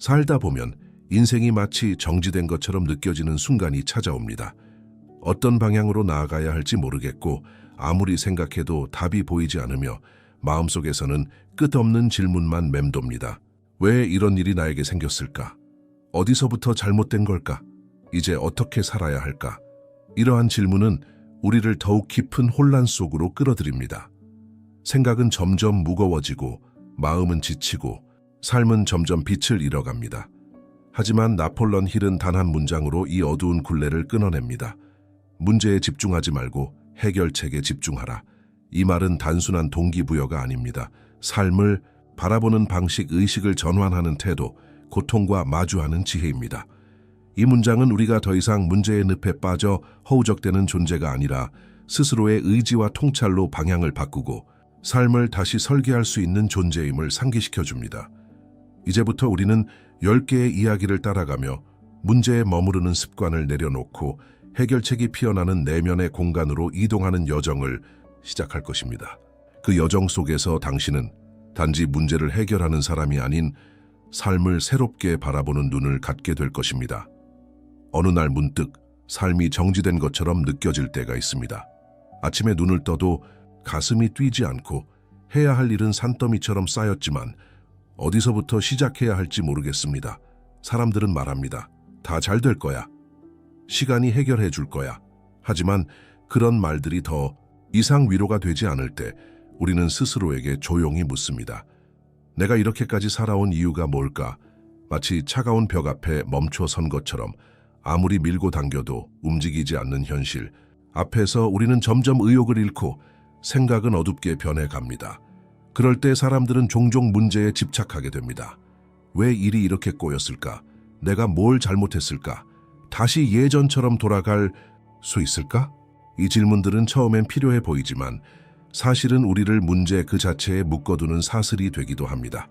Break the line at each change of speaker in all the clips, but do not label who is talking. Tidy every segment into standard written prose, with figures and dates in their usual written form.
살다 보면 인생이 마치 정지된 것처럼 느껴지는 순간이 찾아옵니다. 어떤 방향으로 나아가야 할지 모르겠고 아무리 생각해도 답이 보이지 않으며 마음속에서는 끝없는 질문만 맴돕니다. 왜 이런 일이 나에게 생겼을까? 어디서부터 잘못된 걸까? 이제 어떻게 살아야 할까? 이러한 질문은 우리를 더욱 깊은 혼란 속으로 끌어들입니다. 생각은 점점 무거워지고 마음은 지치고 삶은 점점 빛을 잃어갑니다. 하지만 나폴런 힐은 단 한 문장으로 이 어두운 굴레를 끊어냅니다. 문제에 집중하지 말고 해결책에 집중하라. 이 말은 단순한 동기부여가 아닙니다. 삶을 바라보는 방식, 의식을 전환하는 태도, 고통과 마주하는 지혜입니다. 이 문장은 우리가 더 이상 문제의 늪에 빠져 허우적대는 존재가 아니라 스스로의 의지와 통찰로 방향을 바꾸고 삶을 다시 설계할 수 있는 존재임을 상기시켜줍니다. 이제부터 우리는 10개의 이야기를 따라가며 문제에 머무르는 습관을 내려놓고 해결책이 피어나는 내면의 공간으로 이동하는 여정을 시작할 것입니다. 그 여정 속에서 당신은 단지 문제를 해결하는 사람이 아닌 삶을 새롭게 바라보는 눈을 갖게 될 것입니다. 어느 날 문득 삶이 정지된 것처럼 느껴질 때가 있습니다. 아침에 눈을 떠도 가슴이 뛰지 않고 해야 할 일은 산더미처럼 쌓였지만 어디서부터 시작해야 할지 모르겠습니다. 사람들은 말합니다. 다 잘 될 거야. 시간이 해결해 줄 거야. 하지만 그런 말들이 더 이상 위로가 되지 않을 때 우리는 스스로에게 조용히 묻습니다. 내가 이렇게까지 살아온 이유가 뭘까? 마치 차가운 벽 앞에 멈춰 선 것처럼 아무리 밀고 당겨도 움직이지 않는 현실 앞에서 우리는 점점 의욕을 잃고 생각은 어둡게 변해갑니다. 그럴 때 사람들은 종종 문제에 집착하게 됩니다. 왜 일이 이렇게 꼬였을까? 내가 뭘 잘못했을까? 다시 예전처럼 돌아갈 수 있을까? 이 질문들은 처음엔 필요해 보이지만 사실은 우리를 문제 그 자체에 묶어두는 사슬이 되기도 합니다.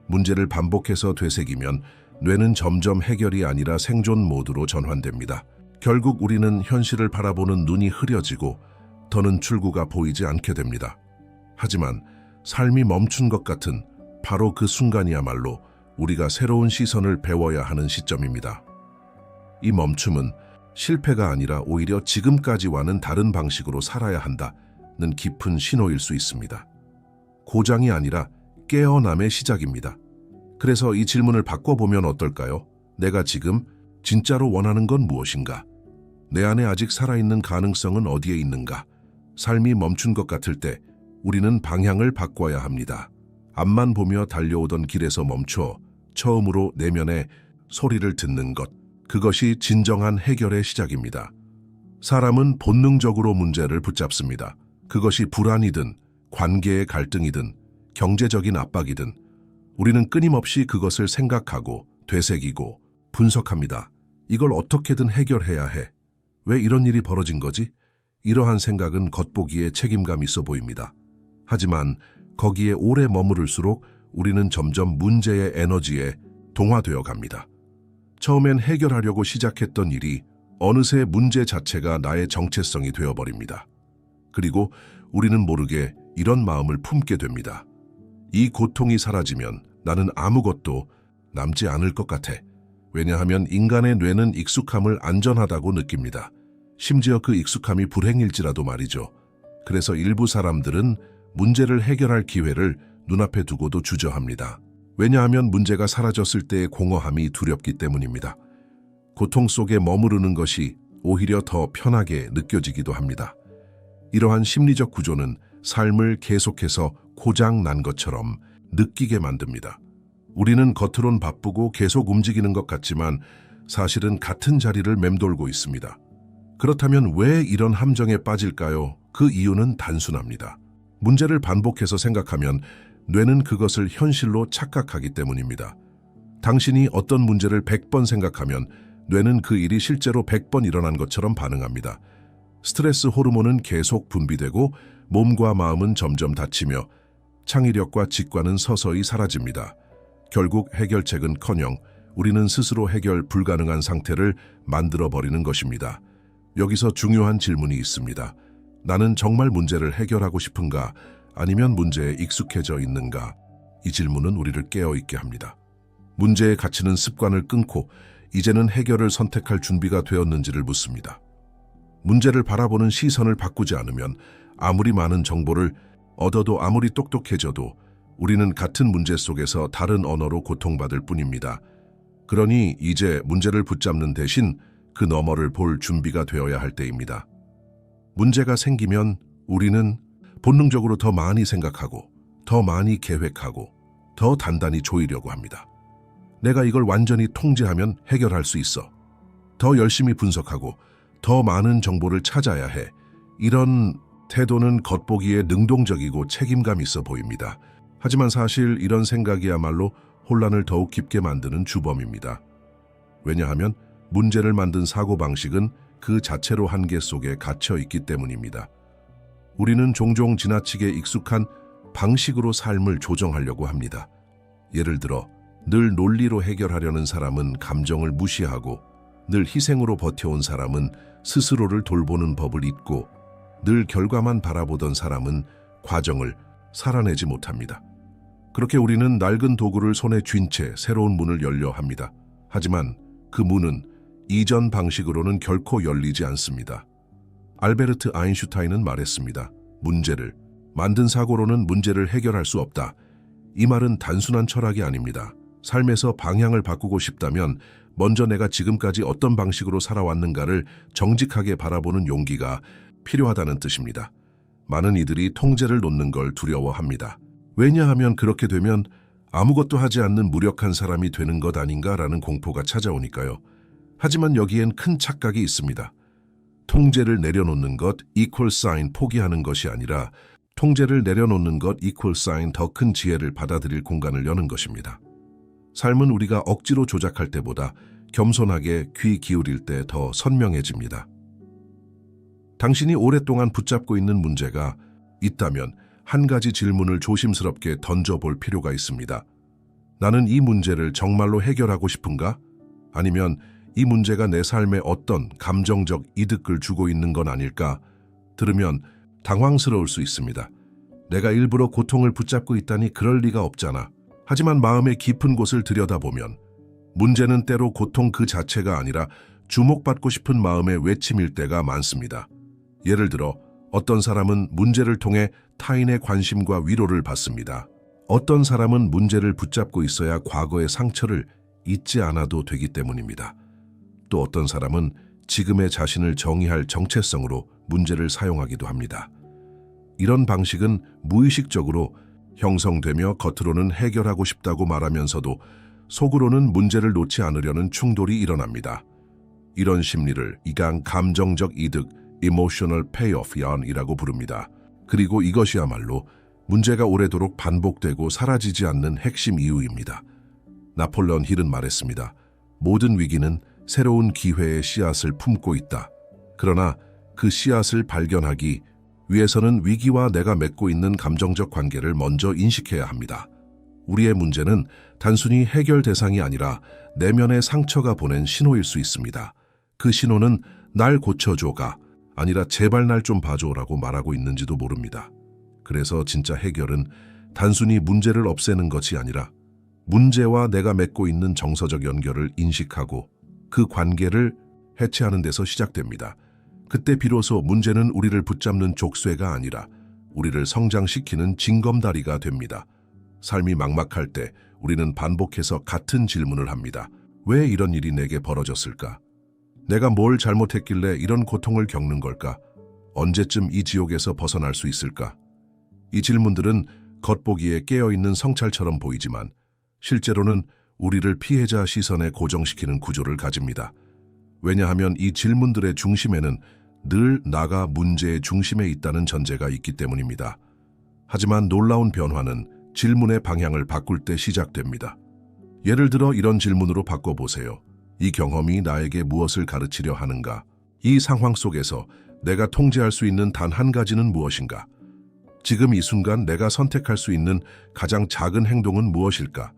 문제를 반복해서 되새기면 뇌는 점점 해결이 아니라 생존 모드로 전환됩니다. 결국 우리는 현실을 바라보는 눈이 흐려지고 더는 출구가 보이지 않게 됩니다. 하지만 삶이 멈춘 것 같은 바로 그 순간이야말로 우리가 새로운 시선을 배워야 하는 시점입니다. 이 멈춤은 실패가 아니라 오히려 지금까지와는 다른 방식으로 살아야 한다는 깊은 신호일 수 있습니다. 고장이 아니라 깨어남의 시작입니다. 그래서 이 질문을 바꿔보면 어떨까요? 내가 지금 진짜로 원하는 건 무엇인가? 내 안에 아직 살아있는 가능성은 어디에 있는가? 삶이 멈춘 것 같을 때 우리는 방향을 바꿔야 합니다. 앞만 보며 달려오던 길에서 멈춰 처음으로 내면의 소리를 듣는 것. 그것이 진정한 해결의 시작입니다. 사람은 본능적으로 문제를 붙잡습니다. 그것이 불안이든 관계의 갈등이든 경제적인 압박이든 우리는 끊임없이 그것을 생각하고 되새기고 분석합니다. 이걸 어떻게든 해결해야 해. 왜 이런 일이 벌어진 거지? 이러한 생각은 겉보기에 책임감 있어 보입니다. 하지만 거기에 오래 머무를수록 우리는 점점 문제의 에너지에 동화되어 갑니다. 처음엔 해결하려고 시작했던 일이 어느새 문제 자체가 나의 정체성이 되어버립니다. 그리고 우리는 모르게 이런 마음을 품게 됩니다. 이 고통이 사라지면 나는 아무것도 남지 않을 것 같아. 왜냐하면 인간의 뇌는 익숙함을 안전하다고 느낍니다. 심지어 그 익숙함이 불행일지라도 말이죠. 그래서 일부 사람들은 문제를 해결할 기회를 눈앞에 두고도 주저합니다. 왜냐하면 문제가 사라졌을 때의 공허함이 두렵기 때문입니다. 고통 속에 머무르는 것이 오히려 더 편하게 느껴지기도 합니다. 이러한 심리적 구조는 삶을 계속해서 고장 난 것처럼 느끼게 만듭니다. 우리는 겉으론 바쁘고 계속 움직이는 것 같지만 사실은 같은 자리를 맴돌고 있습니다. 그렇다면 왜 이런 함정에 빠질까요? 그 이유는 단순합니다. 문제를 반복해서 생각하면 뇌는 그것을 현실로 착각하기 때문입니다. 당신이 어떤 문제를 100번 생각하면 뇌는 그 일이 실제로 100번 일어난 것처럼 반응합니다. 스트레스 호르몬은 계속 분비되고 몸과 마음은 점점 다치며 창의력과 직관은 서서히 사라집니다. 결국 해결책은커녕 우리는 스스로 해결 불가능한 상태를 만들어버리는 것입니다. 여기서 중요한 질문이 있습니다. 나는 정말 문제를 해결하고 싶은가? 아니면 문제에 익숙해져 있는가? 이 질문은 우리를 깨어있게 합니다. 문제에 갇히는 습관을 끊고 이제는 해결을 선택할 준비가 되었는지를 묻습니다. 문제를 바라보는 시선을 바꾸지 않으면 아무리 많은 정보를 얻어도 아무리 똑똑해져도 우리는 같은 문제 속에서 다른 언어로 고통받을 뿐입니다. 그러니 이제 문제를 붙잡는 대신 그 너머를 볼 준비가 되어야 할 때입니다. 문제가 생기면 우리는 본능적으로 더 많이 생각하고 더 많이 계획하고 더 단단히 조이려고 합니다. 내가 이걸 완전히 통제하면 해결할 수 있어. 더 열심히 분석하고 더 많은 정보를 찾아야 해. 이런 태도는 겉보기에 능동적이고 책임감 있어 보입니다. 하지만 사실 이런 생각이야말로 혼란을 더욱 깊게 만드는 주범입니다. 왜냐하면 문제를 만든 사고방식은 그 자체로 한계 속에 갇혀 있기 때문입니다. 우리는 종종 지나치게 익숙한 방식으로 삶을 조정하려고 합니다. 예를 들어 늘 논리로 해결하려는 사람은 감정을 무시하고 늘 희생으로 버텨온 사람은 스스로를 돌보는 법을 잊고 늘 결과만 바라보던 사람은 과정을 살아내지 못합니다. 그렇게 우리는 낡은 도구를 손에 쥔 채 새로운 문을 열려 합니다. 하지만 그 문은 이전 방식으로는 결코 열리지 않습니다. 알베르트 아인슈타인은 말했습니다. 문제를 만든 사고로는 문제를 해결할 수 없다. 이 말은 단순한 철학이 아닙니다. 삶에서 방향을 바꾸고 싶다면 먼저 내가 지금까지 어떤 방식으로 살아왔는가를 정직하게 바라보는 용기가 필요하다는 뜻입니다. 많은 이들이 통제를 놓는 걸 두려워합니다. 왜냐하면 그렇게 되면 아무것도 하지 않는 무력한 사람이 되는 것 아닌가라는 공포가 찾아오니까요. 하지만 여기엔 큰 착각이 있습니다. 통제를 내려놓는 것 equal 포기하는 것이 아니라 통제를 내려놓는 것 equal 더 큰 지혜를 받아들일 공간을 여는 것입니다. 삶은 우리가 억지로 조작할 때보다 겸손하게 귀 기울일 때 더 선명해집니다. 당신이 오랫동안 붙잡고 있는 문제가 있다면 한 가지 질문을 조심스럽게 던져볼 필요가 있습니다. 나는 이 문제를 정말로 해결하고 싶은가? 아니면 이 문제가 내 삶에 어떤 감정적 이득을 주고 있는 건 아닐까? 들으면 당황스러울 수 있습니다. 내가 일부러 고통을 붙잡고 있다니 그럴 리가 없잖아. 하지만 마음의 깊은 곳을 들여다보면 문제는 때로 고통 그 자체가 아니라 주목받고 싶은 마음의 외침일 때가 많습니다. 예를 들어 어떤 사람은 문제를 통해 타인의 관심과 위로를 받습니다. 어떤 사람은 문제를 붙잡고 있어야 과거의 상처를 잊지 않아도 되기 때문입니다. 또 어떤 사람은 지금의 자신을 정의할 정체성으로 문제를 사용하기도 합니다. 이런 방식은 무의식적으로 형성되며 겉으로는 해결하고 싶다고 말하면서도 속으로는 문제를 놓지 않으려는 충돌이 일어납니다. 이런 심리를 감정적 이득, emotional payoff이라고 부릅니다. 그리고 이것이야말로 문제가 오래도록 반복되고 사라지지 않는 핵심 이유입니다. 나폴레온 힐은 말했습니다. 모든 위기는 새로운 기회의 씨앗을 품고 있다. 그러나 그 씨앗을 발견하기 위해서는 위기와 내가 맺고 있는 감정적 관계를 먼저 인식해야 합니다. 우리의 문제는 단순히 해결 대상이 아니라 내면의 상처가 보낸 신호일 수 있습니다. 그 신호는 날 고쳐줘가 아니라 제발 날 좀 봐줘라고 말하고 있는지도 모릅니다. 그래서 진짜 해결은 단순히 문제를 없애는 것이 아니라 문제와 내가 맺고 있는 정서적 연결을 인식하고 그 관계를 해체하는 데서 시작됩니다. 그때 비로소 문제는 우리를 붙잡는 족쇄가 아니라 우리를 성장시키는 징검다리가 됩니다. 삶이 막막할 때 우리는 반복해서 같은 질문을 합니다. 왜 이런 일이 내게 벌어졌을까? 내가 뭘 잘못했길래 이런 고통을 겪는 걸까? 언제쯤 이 지옥에서 벗어날 수 있을까? 이 질문들은 겉보기에 깨어있는 성찰처럼 보이지만 실제로는 우리를 피해자 시선에 고정시키는 구조를 가집니다. 왜냐하면 이 질문들의 중심에는 늘 나가 문제의 중심에 있다는 전제가 있기 때문입니다. 하지만 놀라운 변화는 질문의 방향을 바꿀 때 시작됩니다. 예를 들어 이런 질문으로 바꿔보세요. 이 경험이 나에게 무엇을 가르치려 하는가? 이 상황 속에서 내가 통제할 수 있는 단 한 가지는 무엇인가? 지금 이 순간 내가 선택할 수 있는 가장 작은 행동은 무엇일까?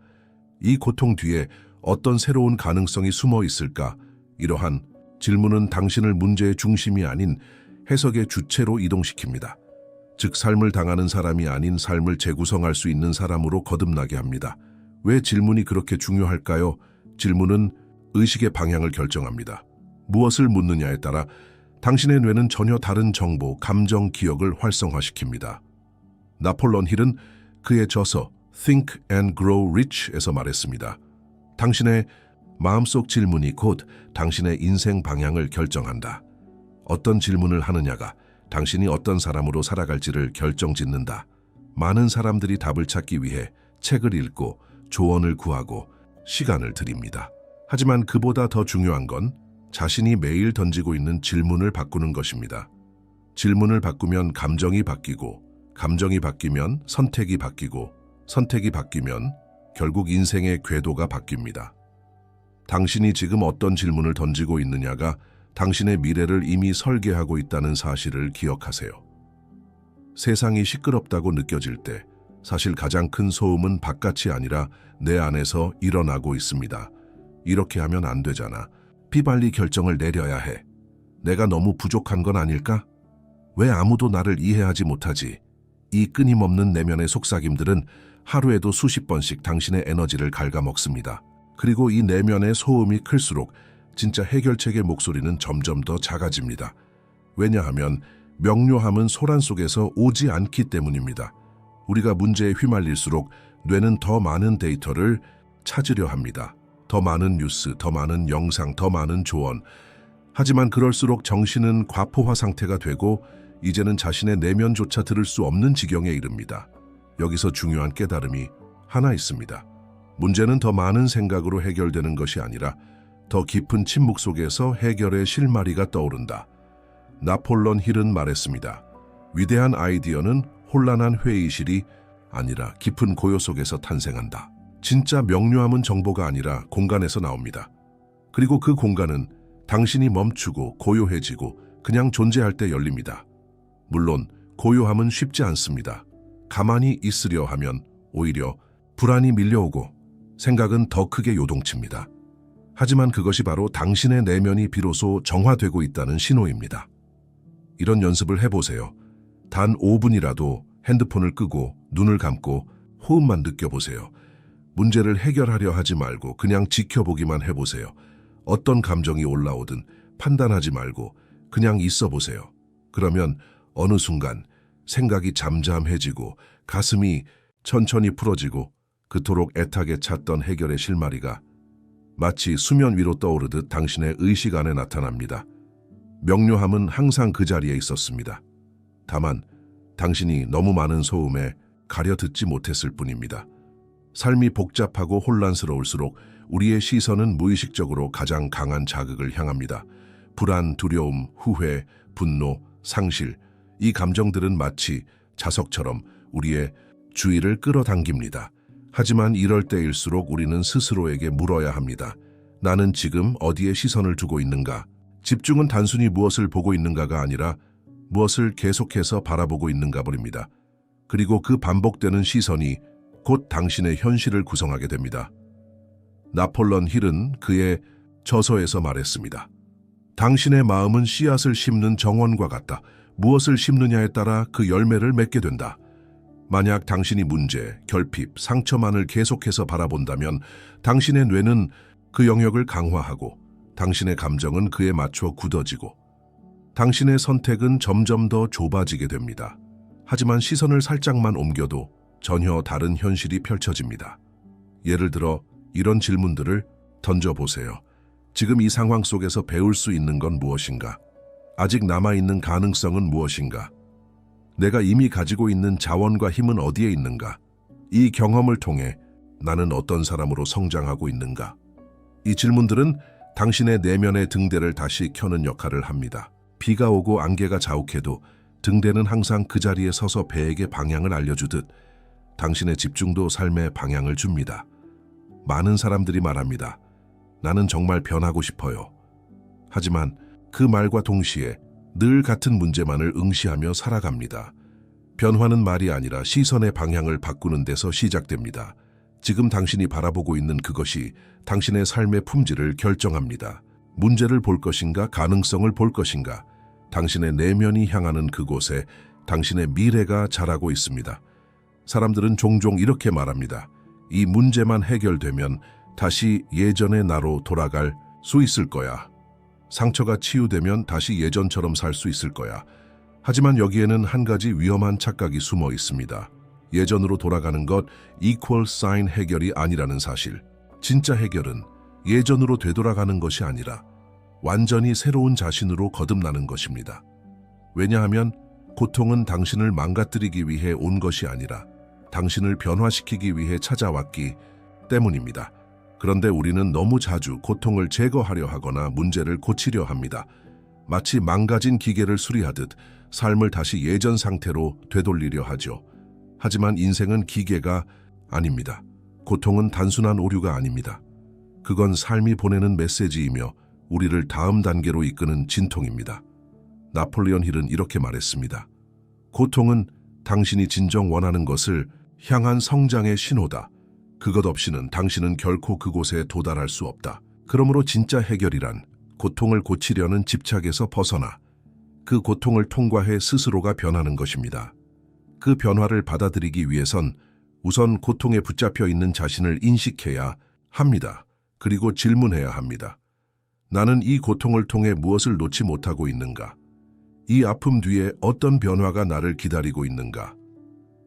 이 고통 뒤에 어떤 새로운 가능성이 숨어 있을까? 이러한 질문은 당신을 문제의 중심이 아닌 해석의 주체로 이동시킵니다. 즉 삶을 당하는 사람이 아닌 삶을 재구성할 수 있는 사람으로 거듭나게 합니다. 왜 질문이 그렇게 중요할까요? 질문은 의식의 방향을 결정합니다. 무엇을 묻느냐에 따라 당신의 뇌는 전혀 다른 정보, 감정, 기억을 활성화시킵니다. 나폴론 힐은 그의 저서 Think and Grow Rich에서 말했습니다. 당신의 마음속 질문이 곧 당신의 인생 방향을 결정한다. 어떤 질문을 하느냐가 당신이 어떤 사람으로 살아갈지를 결정짓는다. 많은 사람들이 답을 찾기 위해 책을 읽고 조언을 구하고 시간을 들입니다. 하지만 그보다 더 중요한 건 자신이 매일 던지고 있는 질문을 바꾸는 것입니다. 질문을 바꾸면 감정이 바뀌고, 감정이 바뀌면 선택이 바뀌고, 선택이 바뀌면 결국 인생의 궤도가 바뀝니다. 당신이 지금 어떤 질문을 던지고 있느냐가 당신의 미래를 이미 설계하고 있다는 사실을 기억하세요. 세상이 시끄럽다고 느껴질 때 사실 가장 큰 소음은 바깥이 아니라 내 안에서 일어나고 있습니다. 이렇게 하면 안 되잖아. 비빨리 결정을 내려야 해. 내가 너무 부족한 건 아닐까? 왜 아무도 나를 이해하지 못하지? 이 끊임없는 내면의 속삭임들은 하루에도 수십 번씩 당신의 에너지를 갉아먹습니다. 그리고 이 내면의 소음이 클수록 진짜 해결책의 목소리는 점점 더 작아집니다. 왜냐하면 명료함은 소란 속에서 오지 않기 때문입니다. 우리가 문제에 휘말릴수록 뇌는 더 많은 데이터를 찾으려 합니다. 더 많은 뉴스, 더 많은 영상, 더 많은 조언. 하지만 그럴수록 정신은 과포화 상태가 되고 이제는 자신의 내면조차 들을 수 없는 지경에 이릅니다. 여기서 중요한 깨달음이 하나 있습니다. 문제는 더 많은 생각으로 해결되는 것이 아니라 더 깊은 침묵 속에서 해결의 실마리가 떠오른다. 나폴론 힐은 말했습니다. 위대한 아이디어는 혼란한 회의실이 아니라 깊은 고요 속에서 탄생한다. 진짜 명료함은 정보가 아니라 공간에서 나옵니다. 그리고 그 공간은 당신이 멈추고 고요해지고 그냥 존재할 때 열립니다. 물론 고요함은 쉽지 않습니다. 가만히 있으려 하면 오히려 불안이 밀려오고 생각은 더 크게 요동칩니다. 하지만 그것이 바로 당신의 내면이 비로소 정화되고 있다는 신호입니다. 이런 연습을 해보세요. 단 5분이라도 핸드폰을 끄고 눈을 감고 호흡만 느껴보세요. 문제를 해결하려 하지 말고 그냥 지켜보기만 해보세요. 어떤 감정이 올라오든 판단하지 말고 그냥 있어 보세요. 그러면 어느 순간 생각이 잠잠해지고 가슴이 천천히 풀어지고 그토록 애타게 찾던 해결의 실마리가 마치 수면 위로 떠오르듯 당신의 의식 안에 나타납니다. 명료함은 항상 그 자리에 있었습니다. 다만 당신이 너무 많은 소음에 가려 듣지 못했을 뿐입니다. 삶이 복잡하고 혼란스러울수록 우리의 시선은 무의식적으로 가장 강한 자극을 향합니다. 불안, 두려움, 후회, 분노, 상실, 이 감정들은 마치 자석처럼 우리의 주의를 끌어당깁니다. 하지만 이럴 때일수록 우리는 스스로에게 물어야 합니다. 나는 지금 어디에 시선을 두고 있는가? 집중은 단순히 무엇을 보고 있는가가 아니라 무엇을 계속해서 바라보고 있는가 버립니다. 그리고 그 반복되는 시선이 곧 당신의 현실을 구성하게 됩니다. 나폴론 힐은 그의 저서에서 말했습니다. 당신의 마음은 씨앗을 심는 정원과 같다. 무엇을 심느냐에 따라 그 열매를 맺게 된다. 만약 당신이 문제, 결핍, 상처만을 계속해서 바라본다면 당신의 뇌는 그 영역을 강화하고 당신의 감정은 그에 맞춰 굳어지고 당신의 선택은 점점 더 좁아지게 됩니다. 하지만 시선을 살짝만 옮겨도 전혀 다른 현실이 펼쳐집니다. 예를 들어 이런 질문들을 던져보세요. 지금 이 상황 속에서 배울 수 있는 건 무엇인가? 아직 남아있는 가능성은 무엇인가? 내가 이미 가지고 있는 자원과 힘은 어디에 있는가? 이 경험을 통해 나는 어떤 사람으로 성장하고 있는가? 이 질문들은 당신의 내면의 등대를 다시 켜는 역할을 합니다. 비가 오고 안개가 자욱해도 등대는 항상 그 자리에 서서 배에게 방향을 알려주듯 당신의 집중도 삶의 방향을 줍니다. 많은 사람들이 말합니다. 나는 정말 변하고 싶어요. 하지만 그 말과 동시에 늘 같은 문제만을 응시하며 살아갑니다. 변화는 말이 아니라 시선의 방향을 바꾸는 데서 시작됩니다. 지금 당신이 바라보고 있는 그것이 당신의 삶의 품질을 결정합니다. 문제를 볼 것인가, 가능성을 볼 것인가, 당신의 내면이 향하는 그곳에 당신의 미래가 자라고 있습니다. 사람들은 종종 이렇게 말합니다. 이 문제만 해결되면 다시 예전의 나로 돌아갈 수 있을 거야. 상처가 치유되면 다시 예전처럼 살 수 있을 거야. 하지만 여기에는 한 가지 위험한 착각이 숨어 있습니다. 예전으로 돌아가는 것 equal sign 해결이 아니라는 사실. 진짜 해결은 예전으로 되돌아가는 것이 아니라 완전히 새로운 자신으로 거듭나는 것입니다. 왜냐하면 고통은 당신을 망가뜨리기 위해 온 것이 아니라 당신을 변화시키기 위해 찾아왔기 때문입니다. 그런데 우리는 너무 자주 고통을 제거하려 하거나 문제를 고치려 합니다. 마치 망가진 기계를 수리하듯 삶을 다시 예전 상태로 되돌리려 하죠. 하지만 인생은 기계가 아닙니다. 고통은 단순한 오류가 아닙니다. 그건 삶이 보내는 메시지이며 우리를 다음 단계로 이끄는 진통입니다. 나폴레온 힐은 이렇게 말했습니다. 고통은 당신이 진정 원하는 것을 향한 성장의 신호다. 그것 없이는 당신은 결코 그곳에 도달할 수 없다. 그러므로 진짜 해결이란 고통을 고치려는 집착에서 벗어나 그 고통을 통과해 스스로가 변하는 것입니다. 그 변화를 받아들이기 위해선 우선 고통에 붙잡혀 있는 자신을 인식해야 합니다. 그리고 질문해야 합니다. 나는 이 고통을 통해 무엇을 놓지 못하고 있는가? 이 아픔 뒤에 어떤 변화가 나를 기다리고 있는가?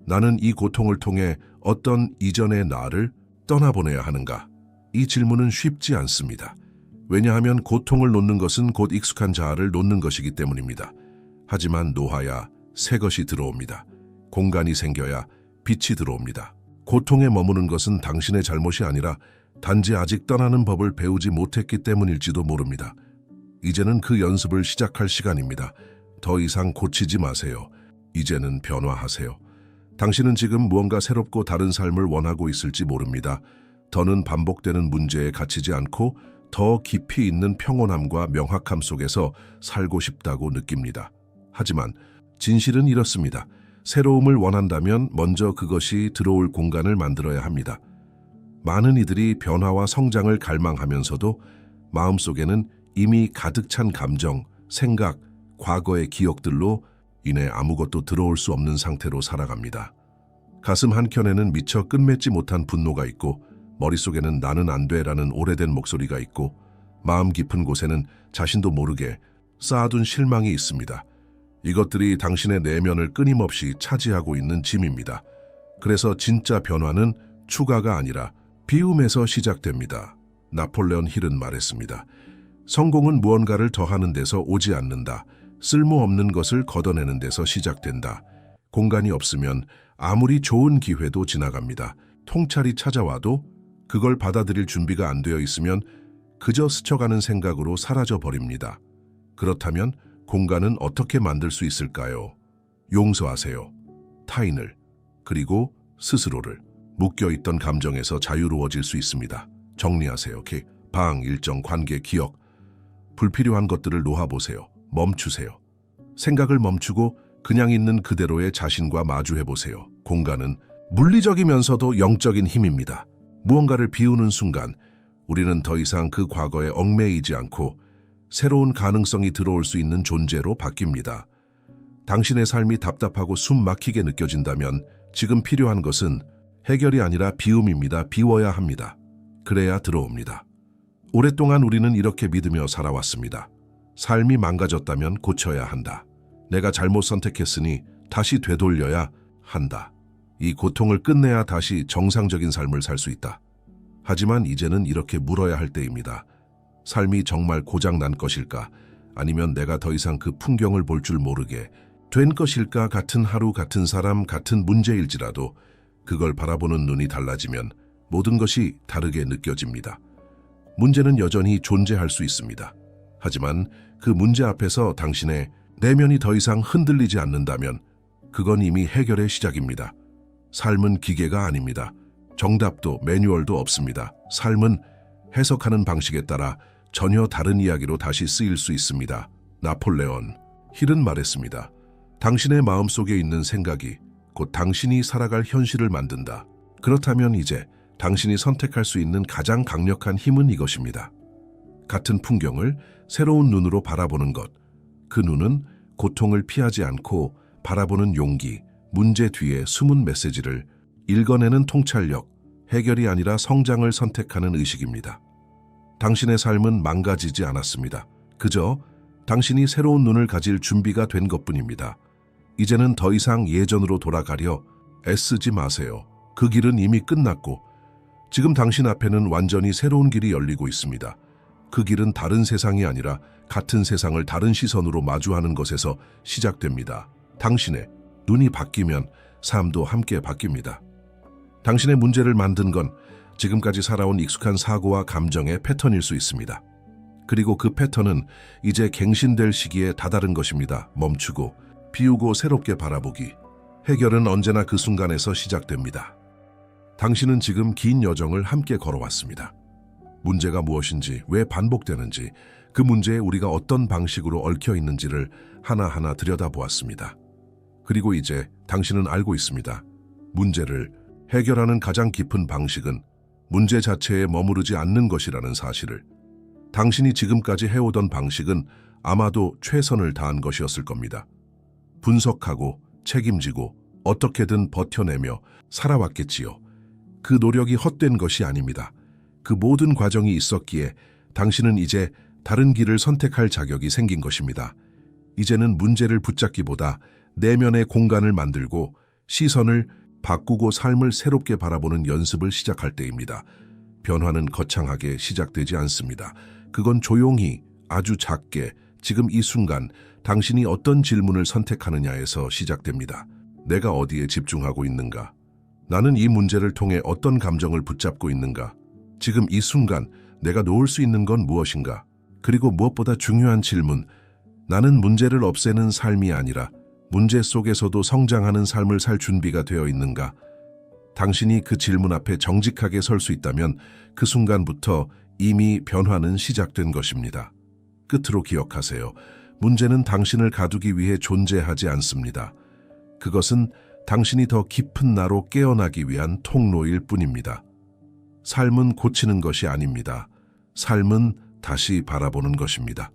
나는 이 고통을 통해 어떤 이전의 나를 떠나보내야 하는가? 이 질문은 쉽지 않습니다. 왜냐하면 고통을 놓는 것은 곧 익숙한 자아를 놓는 것이기 때문입니다. 하지만 놓아야 새 것이 들어옵니다. 공간이 생겨야 빛이 들어옵니다. 고통에 머무는 것은 당신의 잘못이 아니라 단지 아직 떠나는 법을 배우지 못했기 때문일지도 모릅니다. 이제는 그 연습을 시작할 시간입니다. 더 이상 고치지 마세요. 이제는 변화하세요. 당신은 지금 무언가 새롭고 다른 삶을 원하고 있을지 모릅니다. 더는 반복되는 문제에 갇히지 않고 더 깊이 있는 평온함과 명확함 속에서 살고 싶다고 느낍니다. 하지만 진실은 이렇습니다. 새로움을 원한다면 먼저 그것이 들어올 공간을 만들어야 합니다. 많은 이들이 변화와 성장을 갈망하면서도 마음속에는 이미 가득 찬 감정, 생각, 과거의 기억들로 인해 아무것도 들어올 수 없는 상태로 살아갑니다. 가슴 한켠에는 미처 끝맺지 못한 분노가 있고 머릿속에는 나는 안 돼라는 오래된 목소리가 있고 마음 깊은 곳에는 자신도 모르게 쌓아둔 실망이 있습니다. 이것들이 당신의 내면을 끊임없이 차지하고 있는 짐입니다. 그래서 진짜 변화는 추가가 아니라 비움에서 시작됩니다. 나폴레온 힐은 말했습니다. 성공은 무언가를 더하는 데서 오지 않는다. 쓸모없는 것을 걷어내는 데서 시작된다. 공간이 없으면 아무리 좋은 기회도 지나갑니다. 통찰이 찾아와도 그걸 받아들일 준비가 안 되어 있으면 그저 스쳐가는 생각으로 사라져버립니다. 그렇다면 공간은 어떻게 만들 수 있을까요? 용서하세요. 타인을, 그리고 스스로를. 묶여있던 감정에서 자유로워질 수 있습니다. 정리하세요. 방, 일정, 관계, 기억. 불필요한 것들을 놓아보세요. 멈추세요. 생각을 멈추고 그냥 있는 그대로의 자신과 마주해보세요. 공간은 물리적이면서도 영적인 힘입니다. 무언가를 비우는 순간 우리는 더 이상 그 과거에 얽매이지 않고 새로운 가능성이 들어올 수 있는 존재로 바뀝니다. 당신의 삶이 답답하고 숨 막히게 느껴진다면 지금 필요한 것은 해결이 아니라 비움입니다. 비워야 합니다. 그래야 들어옵니다. 오랫동안 우리는 이렇게 믿으며 살아왔습니다. 삶이 망가졌다면 고쳐야 한다. 내가 잘못 선택했으니 다시 되돌려야 한다. 이 고통을 끝내야 다시 정상적인 삶을 살 수 있다. 하지만 이제는 이렇게 물어야 할 때입니다. 삶이 정말 고장난 것일까? 아니면 내가 더 이상 그 풍경을 볼 줄 모르게 된 것일까? 같은 하루, 같은 사람, 같은 문제일지라도 그걸 바라보는 눈이 달라지면 모든 것이 다르게 느껴집니다. 문제는 여전히 존재할 수 있습니다. 하지만 그 문제 앞에서 당신의 내면이 더 이상 흔들리지 않는다면 그건 이미 해결의 시작입니다. 삶은 기계가 아닙니다. 정답도 매뉴얼도 없습니다. 삶은 해석하는 방식에 따라 전혀 다른 이야기로 다시 쓰일 수 있습니다. 나폴레온 힐은 말했습니다. 당신의 마음속에 있는 생각이 곧 당신이 살아갈 현실을 만든다. 그렇다면 이제 당신이 선택할 수 있는 가장 강력한 힘은 이것입니다. 같은 풍경을 새로운 눈으로 바라보는 것. 그 눈은 고통을 피하지 않고 바라보는 용기, 문제 뒤에 숨은 메시지를 읽어내는 통찰력, 해결이 아니라 성장을 선택하는 의식입니다. 당신의 삶은 망가지지 않았습니다. 그저 당신이 새로운 눈을 가질 준비가 된 것뿐입니다. 이제는 더 이상 예전으로 돌아가려 애쓰지 마세요. 그 길은 이미 끝났고 지금 당신 앞에는 완전히 새로운 길이 열리고 있습니다. 그 길은 다른 세상이 아니라 같은 세상을 다른 시선으로 마주하는 것에서 시작됩니다. 당신의 눈이 바뀌면 삶도 함께 바뀝니다. 당신의 문제를 만든 건 지금까지 살아온 익숙한 사고와 감정의 패턴일 수 있습니다. 그리고 그 패턴은 이제 갱신될 시기에 다다른 것입니다. 멈추고, 비우고 새롭게 바라보기. 해결은 언제나 그 순간에서 시작됩니다. 당신은 지금 긴 여정을 함께 걸어왔습니다. 문제가 무엇인지, 왜 반복되는지, 그 문제에 우리가 어떤 방식으로 얽혀 있는지를 하나하나 들여다보았습니다. 그리고 이제 당신은 알고 있습니다. 문제를 해결하는 가장 깊은 방식은 문제 자체에 머무르지 않는 것이라는 사실을. 당신이 지금까지 해오던 방식은 아마도 최선을 다한 것이었을 겁니다. 분석하고 책임지고 어떻게든 버텨내며 살아왔겠지요. 그 노력이 헛된 것이 아닙니다. 그 모든 과정이 있었기에 당신은 이제 다른 길을 선택할 자격이 생긴 것입니다. 이제는 문제를 붙잡기보다 내면의 공간을 만들고 시선을 바꾸고 삶을 새롭게 바라보는 연습을 시작할 때입니다. 변화는 거창하게 시작되지 않습니다. 그건 조용히, 아주 작게, 지금 이 순간 당신이 어떤 질문을 선택하느냐에서 시작됩니다. 내가 어디에 집중하고 있는가? 나는 이 문제를 통해 어떤 감정을 붙잡고 있는가? 지금 이 순간 내가 놓을 수 있는 건 무엇인가? 그리고 무엇보다 중요한 질문, 나는 문제를 없애는 삶이 아니라 문제 속에서도 성장하는 삶을 살 준비가 되어 있는가? 당신이 그 질문 앞에 정직하게 설 수 있다면 그 순간부터 이미 변화는 시작된 것입니다. 끝으로 기억하세요. 문제는 당신을 가두기 위해 존재하지 않습니다. 그것은 당신이 더 깊은 나로 깨어나기 위한 통로일 뿐입니다. 삶은 고치는 것이 아닙니다. 삶은 다시 바라보는 것입니다.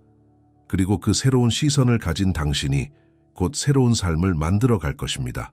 그리고 그 새로운 시선을 가진 당신이 곧 새로운 삶을 만들어 갈 것입니다.